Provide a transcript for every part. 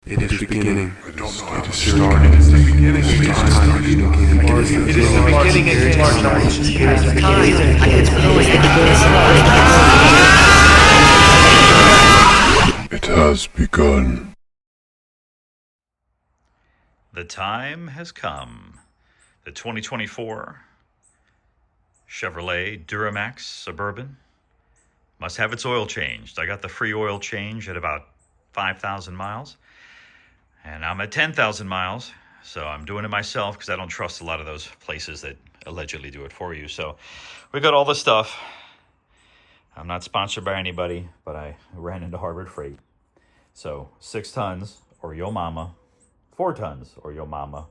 It is beginning. I don't know how to start. It is the beginning. It is the beginning again. It is the beginning again. It has begun. The time has come. The 2024 Chevrolet Duramax Suburban must have its oil changed. I got the free oil change at about 5,000 miles. And I'm at 10,000 miles, so I'm doing it myself because I don't trust a lot of those places that allegedly do it for you. So we got all the stuff. I'm not sponsored by anybody, but I ran into Harbor Freight. So 6 tons or yo mama, 4 tons or yo mama.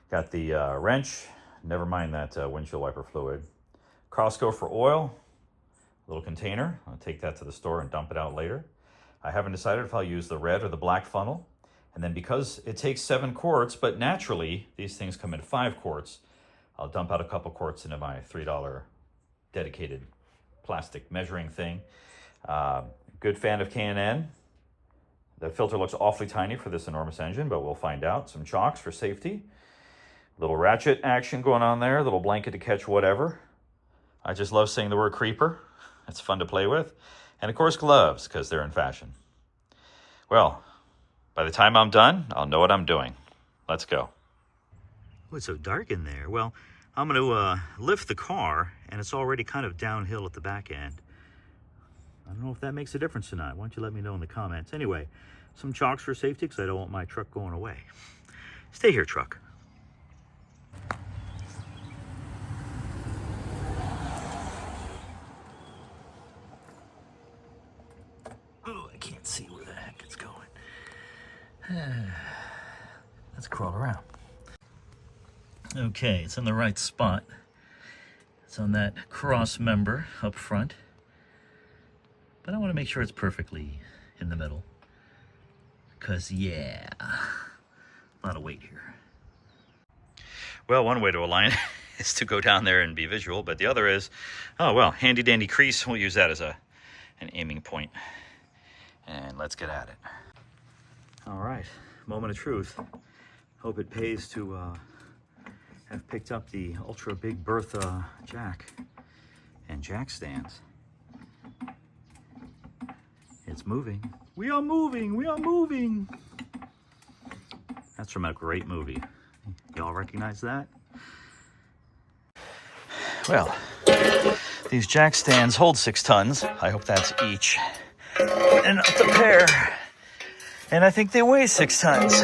Got the wrench, never mind that windshield wiper fluid. Costco for oil, little container. I'll take that to the store and dump it out later. I haven't decided if I'll use the red or the black funnel. And then because it takes 7 quarts, but naturally these things come in 5 quarts, I'll dump out a couple quarts into my $3 dedicated plastic measuring thing. Good fan of K&N. The filter looks awfully tiny for this enormous engine, but we'll find out. Some chocks for safety. Little ratchet action going on there, little blanket to catch whatever. I just love saying the word creeper. It's fun to play with. And of course gloves, because they're in fashion. Well, by the time I'm done, I'll know what I'm doing. Let's go. Oh, it's so dark in there. Well, I'm going to lift the car, and it's already kind of downhill at the back end. I don't know if that makes a difference or not. Why don't you let me know in the comments. Anyway, some chocks for safety, because I don't want my truck going away. Stay here, truck. Oh, I can't see where the heck it's going. Let's crawl around. Okay, it's in the right spot. It's on that cross member up front. But I want to make sure it's perfectly in the middle. Because, yeah, a lot of weight here. Well, one way to align is to go down there and be visual, but the other is, oh, well, handy dandy crease. We'll use that as an aiming point. And let's get at it. All right, moment of truth. Hope it pays to have picked up the ultra big Bertha jack and jack stands. It's moving. We are moving. We are moving. That's from a great movie. Y'all recognize that? Well, these jack stands hold 6 tons. I hope that's each. And up the pair. And I think they weigh 6 tons.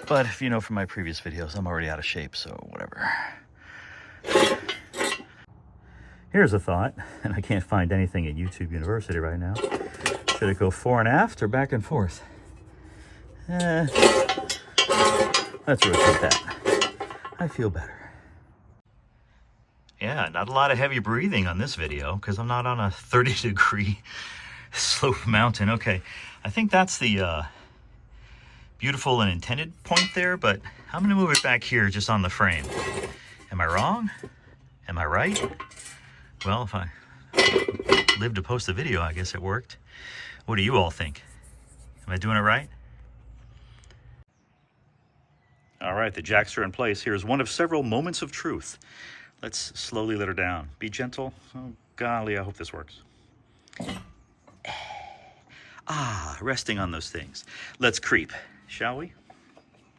But if you know from my previous videos, I'm already out of shape, so whatever. Here's a thought, and I can't find anything at YouTube University right now. Should it go fore and aft or back and forth? Let's rotate that. I feel better. Yeah, not a lot of heavy breathing on this video because I'm not on a 30-degree slope mountain. Okay, I think that's the beautiful and intended point there, but I'm gonna move it back here just on the frame. Am I wrong? Am I right? Well, if I lived to post the video, I guess it worked. What do you all think? Am I doing it right? All right, the jacks are in place. Here's one of several moments of truth. Let's slowly let her down. Be gentle. Oh, golly, I hope this works. Resting on those things. Let's creep, shall we?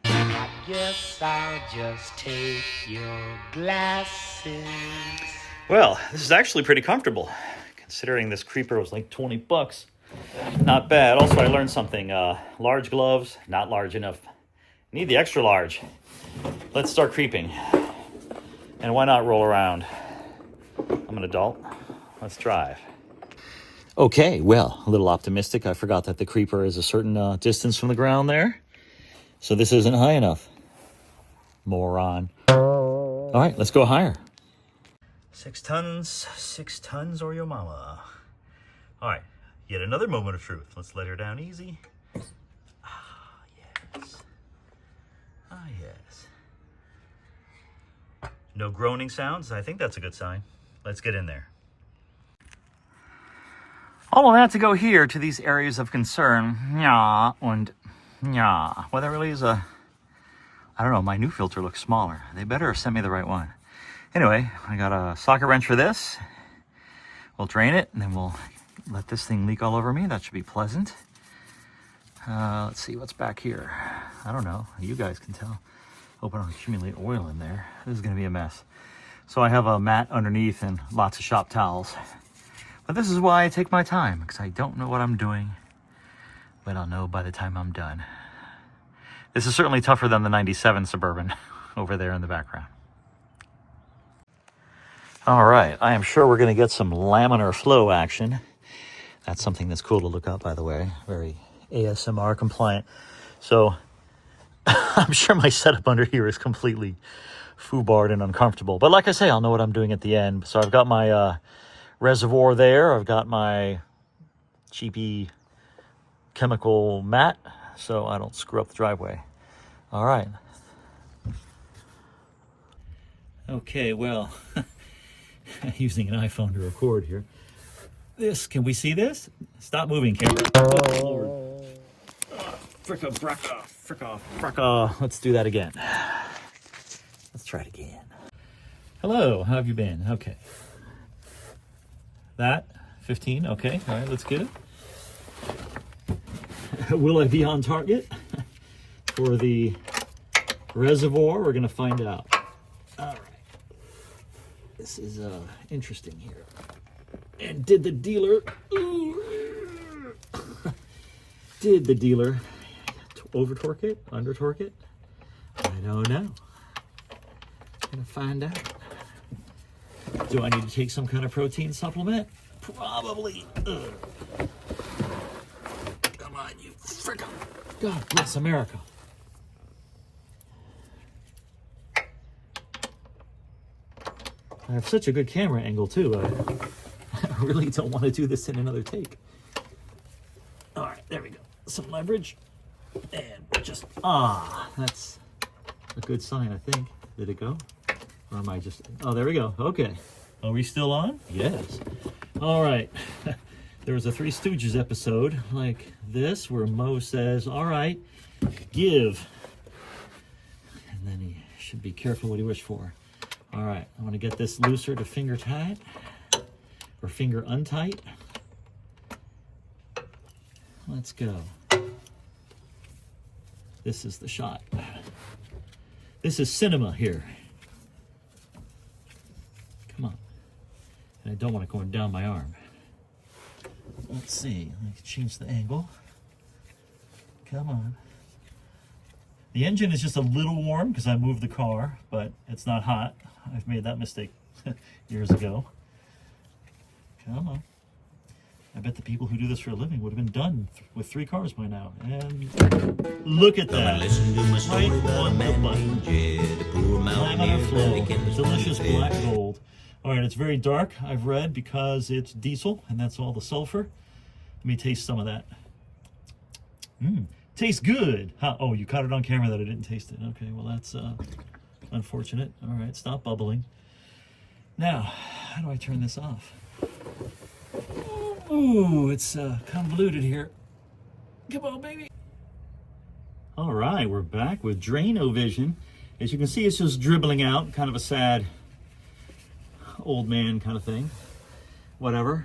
I guess I'll just take your glasses. Well, this is actually pretty comfortable, considering this creeper was like 20 bucks. Not bad. Also, I learned something. Large gloves, not large enough. Need the extra large. Let's start creeping. And why not roll around? I'm an adult. Let's drive. Okay, well, a little optimistic. I forgot that the creeper is a certain distance from the ground there. So this isn't high enough. Moron. All right, let's go higher. 6 tons or your mama. All right, yet another moment of truth. Let's let her down easy. Yes. Yes. No groaning sounds. I think that's a good sign. Let's get in there. All of that to go here to these areas of concern. Yeah, and yeah. Well, that really is a... I don't know, my new filter looks smaller. They better have sent me the right one. Anyway, I got a socket wrench for this. We'll drain it, and then we'll let this thing leak all over me. That should be pleasant. Let's see what's back here. I don't know. You guys can tell. Hope I don't accumulate oil in there. This is going to be a mess. So I have a mat underneath and lots of shop towels. But this is why I take my time, because I don't know what I'm doing, but I'll know by the time I'm done. This is certainly tougher than the 97 Suburban over there in the background. All right, I am sure we're going to get some laminar flow action. That's something that's cool to look up, by the way. Very ASMR compliant. So I'm sure my setup under here is completely foobarred and uncomfortable. But like I say, I'll know what I'm doing at the end. So I've got my reservoir there. I've got my cheapy chemical mat so I don't screw up the driveway. All right. Okay, well, using an iPhone to record here. Can we see this? Stop moving, camera. Oh, Lord. Fricka. Let's do that again. Let's try it again. Hello, how have you been? Okay. That, 15, okay. All right, let's get it. Will I be on target for the reservoir? We're gonna find out. All right. This is interesting here. And did the dealer over torque it, under torque it? I don't know. Gonna find out. Do I need to take some kind of protein supplement? Probably. Ugh. Come on, you frickin'. God bless America. I have such a good camera angle too. I really don't want to do this in another take. All right, there we go. Some leverage. And just, that's a good sign, I think. Did it go? Or am I just, oh, there we go. Okay. Are we still on? Yes. All right. There was a Three Stooges episode like this where Mo says, all right, give. And then he should be careful what he wished for. All right, I want to get this looser to finger tight or finger untight. Let's go. This is the shot. This is cinema here. Come on. And I don't want it going down my arm. Let's see. Let me change the angle. Come on. The engine is just a little warm because I moved the car, but it's not hot. I've made that mistake years ago. Come on. I bet the people who do this for a living would have been done with 3 cars by now. And look at that. Right on the button. Laminar flow. Delicious black gold. All right, it's very dark, I've read, because it's diesel, and that's all the sulfur. Let me taste some of that. Tastes good. Oh, you caught it on camera that I didn't taste it. Okay, well, that's unfortunate. All right, stop bubbling. Now, how do I turn this off? Ooh, it's convoluted here. Come on, baby. All right, we're back with Drain-O-Vision. As you can see, it's just dribbling out, kind of a sad old man kind of thing. Whatever.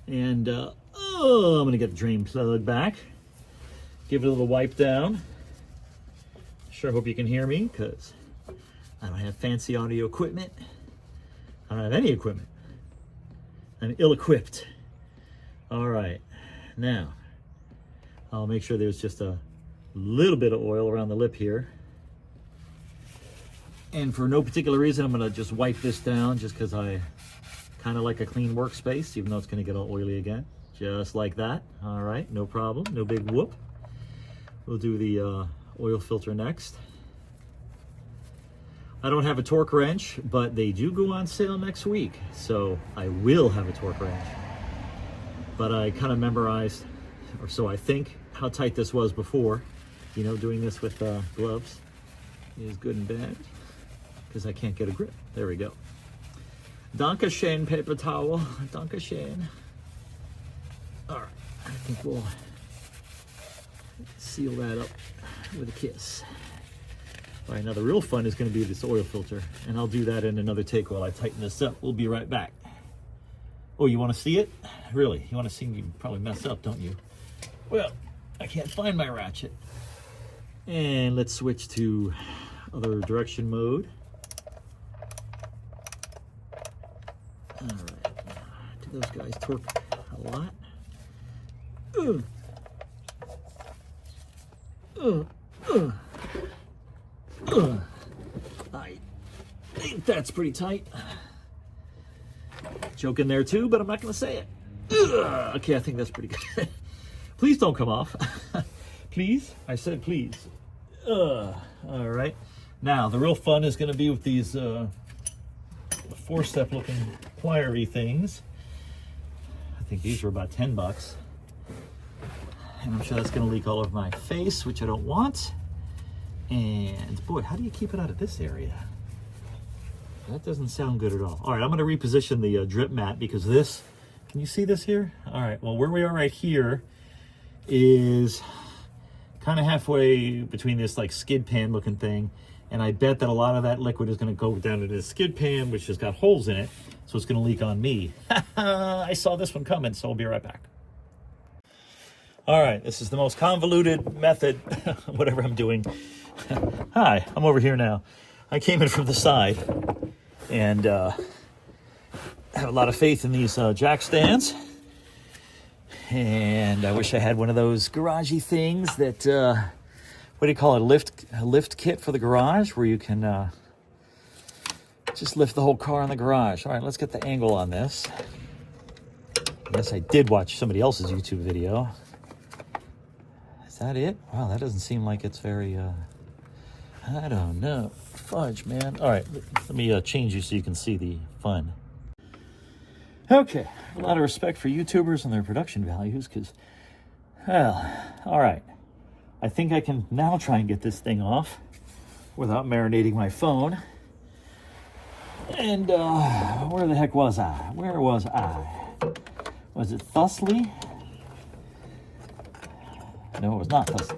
And, I'm gonna get the drain plug back. Give it a little wipe down. Sure hope you can hear me, because I don't have fancy audio equipment. I don't have any equipment. I'm ill-equipped. All right, now I'll make sure there's just a little bit of oil around the lip here. And for no particular reason, I'm gonna just wipe this down just because I kind of like a clean workspace, even though it's gonna get all oily again. Just like that. All right, no problem, no big whoop. We'll do the oil filter next. I don't have a torque wrench, but they do go on sale next week, so I will have a torque wrench. But I kind of memorized, or so I think, how tight this was before. You know, doing this with gloves is good and bad, because I can't get a grip. There we go. Danke schön, paper towel. Danke schön. think we'll seal that up with a kiss. All right, now the real fun is going to be this oil filter, and I'll do that in another take while I tighten this up. We'll be right back. Oh, you want to see it? Really? You want to see me probably mess up, don't you? Well, I can't find my ratchet. And let's switch to other direction mode. All right, do those guys torque a lot? I think that's pretty tight. Joke in there too, but I'm not going to say it. Okay, I think that's pretty good. Please don't come off. Please? I said please. All right. Now, the real fun is going to be with these four-step looking plier-y things. I think these were about 10 bucks. And I'm sure that's going to leak all over my face, which I don't want. And boy, how do you keep it out of this area? That doesn't sound good at all. All right, I'm going to reposition the drip mat because this, can you see this here? All right, well, where we are right here is kind of halfway between this like skid pan looking thing. And I bet that a lot of that liquid is going to go down into the skid pan, which has got holes in it. So it's going to leak on me. I saw this one coming, so I'll be right back. All right, this is the most convoluted method, whatever I'm doing. Hi, I'm over here now. I came in from the side and have a lot of faith in these jack stands. And I wish I had one of those garagey things that, what do you call it, a lift kit for the garage where you can just lift the whole car in the garage. All right, let's get the angle on this. Yes, I did watch somebody else's YouTube video. Is that it? Wow, that doesn't seem like it's very, I don't know. Fudge, man. All right, let me change you so you can see the fun. Okay, a lot of respect for YouTubers and their production values because, well, all right. I think I can now try and get this thing off without marinating my phone. And where the heck was I? Where was I? Was it thusly? No, it was not thusly.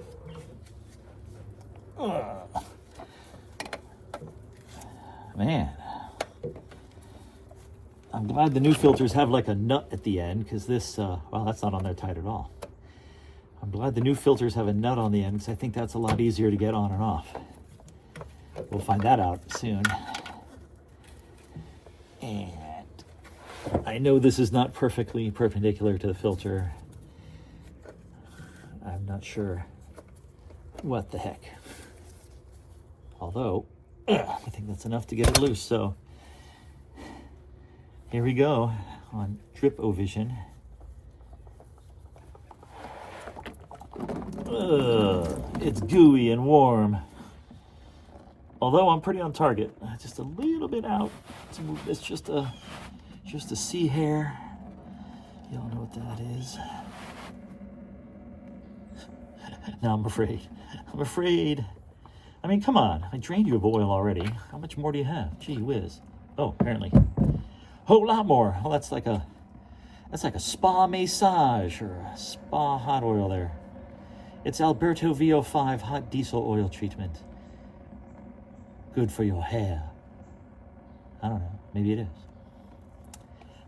Man. I'm glad the new filters have like a nut at the end because this, well, that's not on there tight at all. I'm glad the new filters have a nut on the end because I think that's a lot easier to get on and off. We'll find that out soon. And I know this is not perfectly perpendicular to the filter. I'm not sure what the heck. Although, I think that's enough to get it loose. So here we go on Drip-O-Vision. It's gooey and warm. Although I'm pretty on target. Just a little bit out to move this just a C hair. Y'all know what that is. Now I'm afraid. I'm afraid. I mean, come on. I drained you of oil already. How much more do you have? Gee whiz. Oh, apparently. Whole lot more. Well, that's like a spa massage or a spa hot oil there. It's Alberto VO5 hot diesel oil treatment. Good for your hair. I don't know. Maybe it is.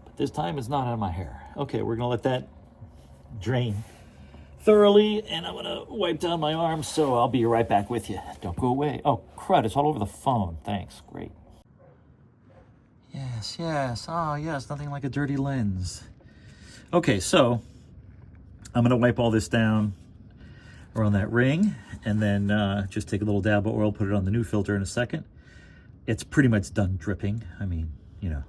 But this time it's not on my hair. Okay, we're going to let that drain thoroughly, and I'm going to wipe down my arms, so I'll be right back with you. Don't go away. Oh, crud, it's all over the phone. Thanks. Great. Yes, yes. Oh, yes, nothing like a dirty lens. Okay, so I'm going to wipe all this down around that ring, and then just take a little dab of oil, put it on the new filter in a second. It's pretty much done dripping. I mean, you know,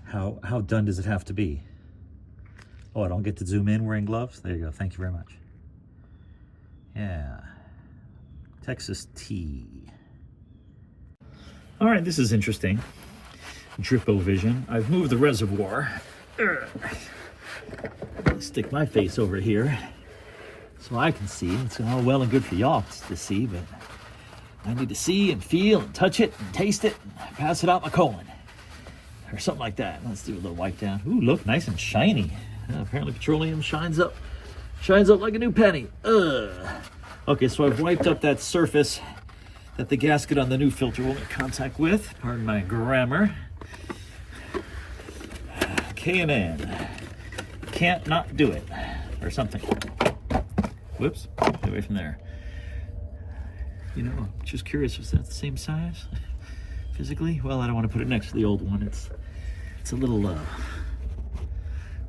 how done does it have to be? Oh, I don't get to zoom in wearing gloves? There you go. Thank you very much. Yeah. Texas tea. All right, this is interesting. Drip-O-Vision. I've moved the reservoir. Stick my face over here so I can see. It's all well and good for y'all to see, but I need to see and feel and touch it and taste it and pass it out my colon or something like that. Let's do a little wipe down. Ooh, look, nice and shiny. Apparently petroleum shines up Shines up like a new penny. Ugh. Okay, so I've wiped up that surface that the gasket on the new filter will make contact with. Pardon my grammar. K&N. Can't not do it. Or something. Whoops. Get away from there. You know, I'm just curious, was that the same size? Physically? Well, I don't want to put it next to the old one. It's a little,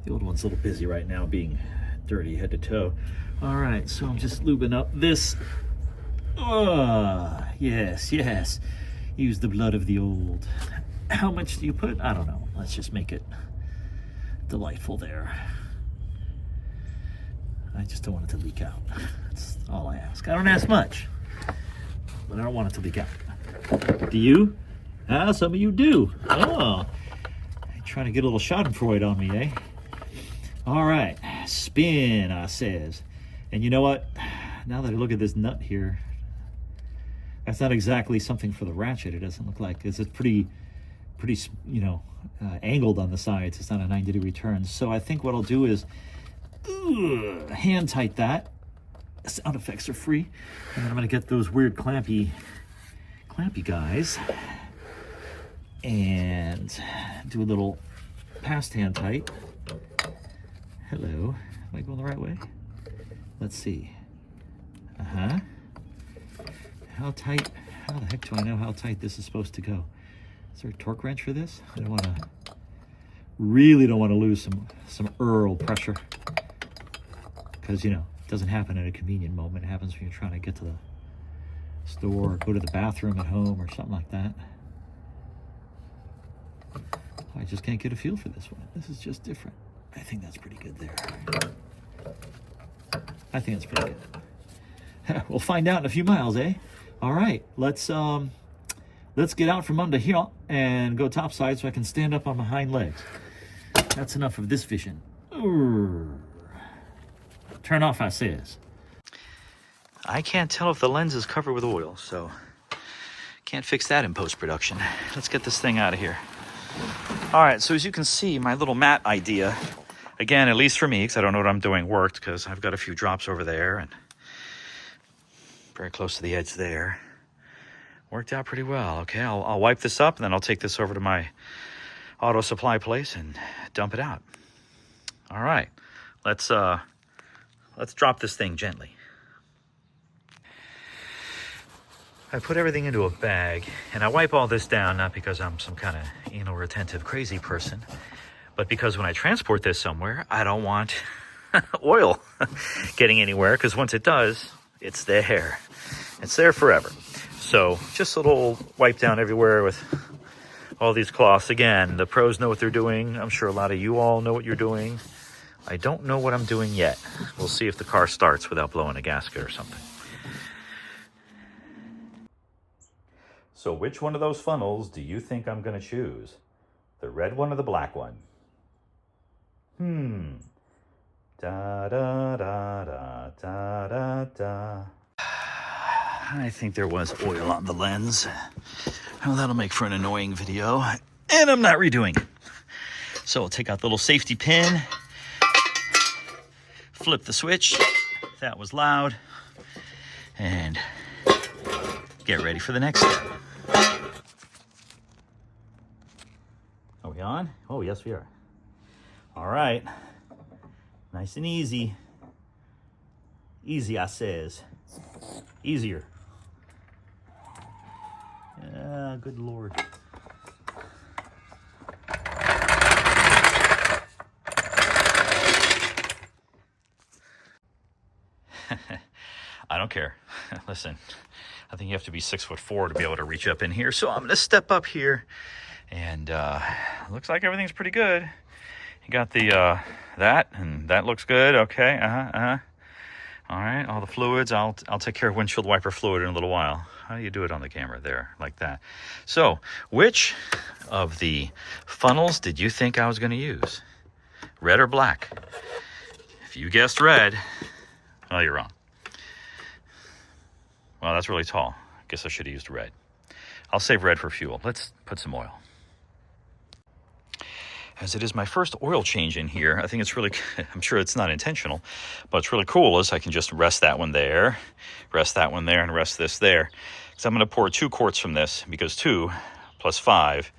the old one's a little busy right now being dirty head to toe. All right, so I'm just lubing up this. Oh, yes. Use the blood of the old. How much do you put? I don't know. Let's just make it delightful there. I just don't want it to leak out. That's all I ask. I don't ask much, but I don't want it to leak out. Do you? Ah, some of you do. Oh, trying to get a little schadenfreude on me, eh? All right, spin, I says. And you know what? Now that I look at this nut here, that's not exactly something for the ratchet. It doesn't look like it's pretty, you know, angled on the sides. It's not a 90-degree turn. So I think what I'll do is hand tight that. Sound effects are free. And then I'm gonna get those weird clampy guys and do a little past hand tight. Hello, am I going the right way? Let's see. How tight, how the heck do I know how tight this is supposed to go? Is there a torque wrench for this? I really don't want to lose some Earl pressure. Because, you know, it doesn't happen at a convenient moment. It happens when you're trying to get to the store or go to the bathroom at home or something like that. I just can't get a feel for this one. This is just different. I think that's pretty good there. I think that's pretty good. We'll find out in a few miles, eh? All right, let's get out from under here and go topside so I can stand up on my hind legs. That's enough of this vision. Turn off, I says. I can't tell if the lens is covered with oil, so can't fix that in post-production. Let's get this thing out of here. All right, so as you can see, my little mat idea, again, at least for me, because I don't know what I'm doing, worked, because I've got a few drops over there and very close to the edge there. Worked out pretty well. Okay, I'll wipe this up, and then I'll take this over to my auto supply place and dump it out. All right, let's drop this thing gently. I put everything into a bag, and I wipe all this down, not because I'm some kind of anal retentive crazy person, but because when I transport this somewhere, I don't want oil getting anywhere, because once it does, it's there. It's there forever. So just a little wipe down everywhere with all these cloths. Again, the pros know what they're doing. I'm sure a lot of you all know what you're doing. I don't know what I'm doing yet. We'll see if the car starts without blowing a gasket or something. So which one of those funnels do you think I'm going to choose? The red one or the black one? Da da da da da da da. I think there was oil on the lens. Well, that'll make for an annoying video. And I'm not redoing it. So I'll take out the little safety pin. Flip the switch. That was loud. And get ready for the next step. Are we on? Oh, yes, we are. All right. Nice and easy. Easy, I says. Easier. Good Lord. I don't care. Listen, I think you have to be 6'4" to be able to reach up in here. So I'm going to step up here, and looks like everything's pretty good. You got the that, and that looks good. Okay. All right, all the fluids. I'll take care of windshield wiper fluid in a little while. How do you do it on the camera there, like that? So, which of the funnels did you think I was going to use? Red or black? If you guessed red, well, you're wrong. Well, that's really tall. I guess I should have used red. I'll save red for fuel. Let's put some oil. as it is my first oil change in here. I think it's really, I'm sure it's not intentional, but it's really cool is I can just rest that one there, rest that one there, and rest this there. So I'm going to pour 2 quarts from this because 2 plus 5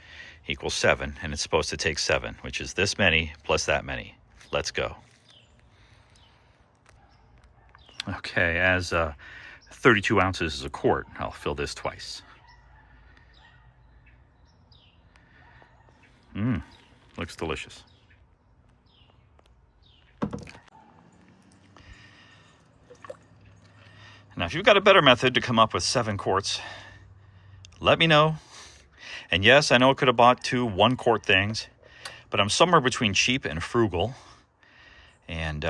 equals 7, and it's supposed to take 7, which is this many plus that many. Let's go. Okay, as 32 ounces is a quart, I'll fill this twice. Looks delicious. Now, if you've got a better method to come up with 7 quarts, let me know. And yes, I know I could have bought 2 1-quart things, but I'm somewhere between cheap and frugal. And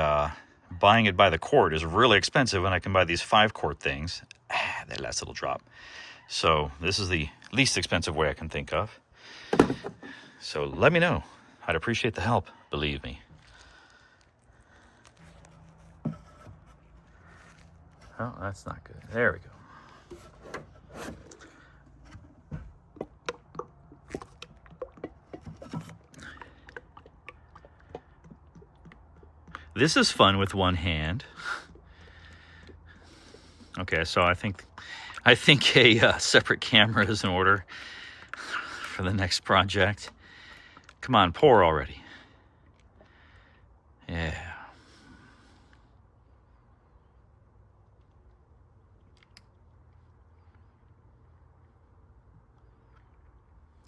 buying it by the quart is really expensive when I can buy these 5-quart things. That last little drop. So this is the least expensive way I can think of. So let me know. I'd appreciate the help, believe me. Oh, that's not good. There we go. This is fun with one hand. Okay, so I think a separate camera is in order for the next project. Come on, pour already. Yeah.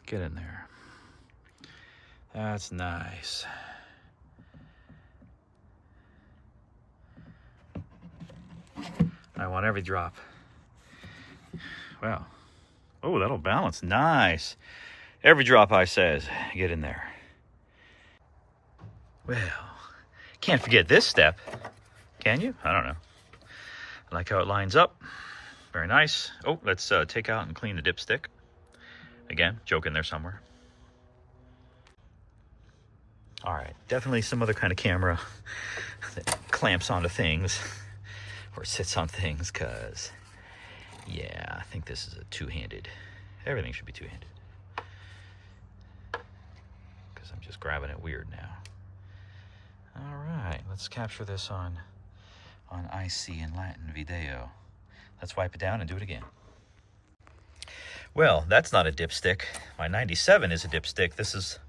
Get in there. That's nice. I want every drop. Wow. Oh, that'll balance. Nice. Every drop, I says, get in there. Well, can't forget this step. Can you? I don't know. I like how it lines up. Very nice. Oh, let's take out and clean the dipstick. Again, joke in there somewhere. All right, definitely some other kind of camera that clamps onto things or sits on things, because, yeah, I think this is a two-handed. Everything should be two-handed. Because I'm just grabbing it weird now. All right, let's capture this on IC in Latin video. Let's wipe it down and do it again. Well, that's not a dipstick. My 97 is a dipstick. This is,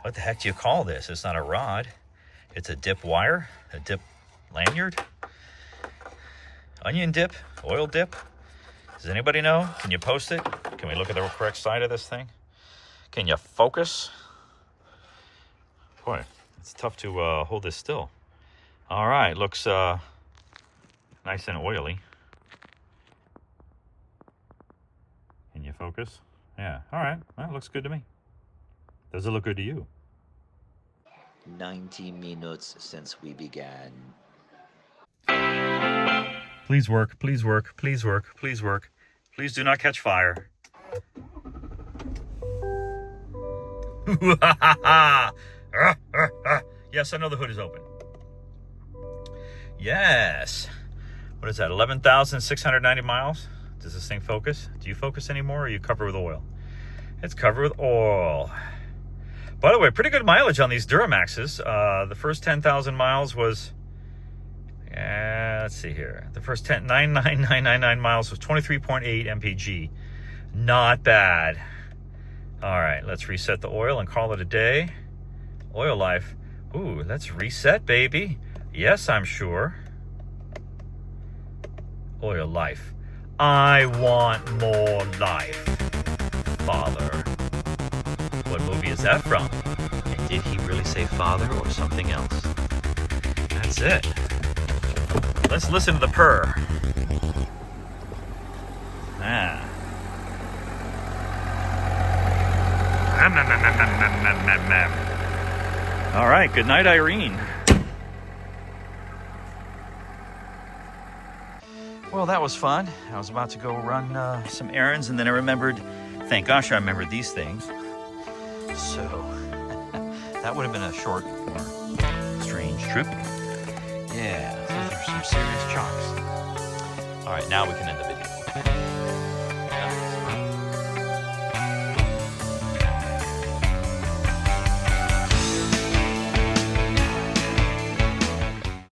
what the heck do you call this? It's not a rod. It's a dip wire, a dip lanyard, onion dip, oil dip. Does anybody know? Can you post it? Can we look at the correct side of this thing? Can you focus? Boy, it's tough to hold this still. All right, looks nice and oily. Can you focus? Yeah, all right. Well, it looks good to me. Does it look good to you? 90 minutes since we began. Please work, please work, please work, please work. Please do not catch fire. Yes, I know the hood is open. Yes. What is that, 11,690 miles? Does this thing focus? Do you focus anymore, or are you covered with oil? It's covered with oil. By the way, pretty good mileage on these Duramaxes. The first 10,000 miles was, let's see here. The first 9,999 miles was 23.8 mpg. Not bad. All right, let's reset the oil and call it a day. Oil life. Ooh, let's reset, baby. Yes, I'm sure. Oil life. I want more life, Father. What movie is that from? And did he really say father or something else? That's it. Let's listen to the purr. All right, good night, Irene. Well, that was fun. I was about to go run some errands, and then I remembered, thank gosh I remembered these things. So, that would have been a short or strange trip. Yeah, those are some serious chocks. All right, now we can end the video.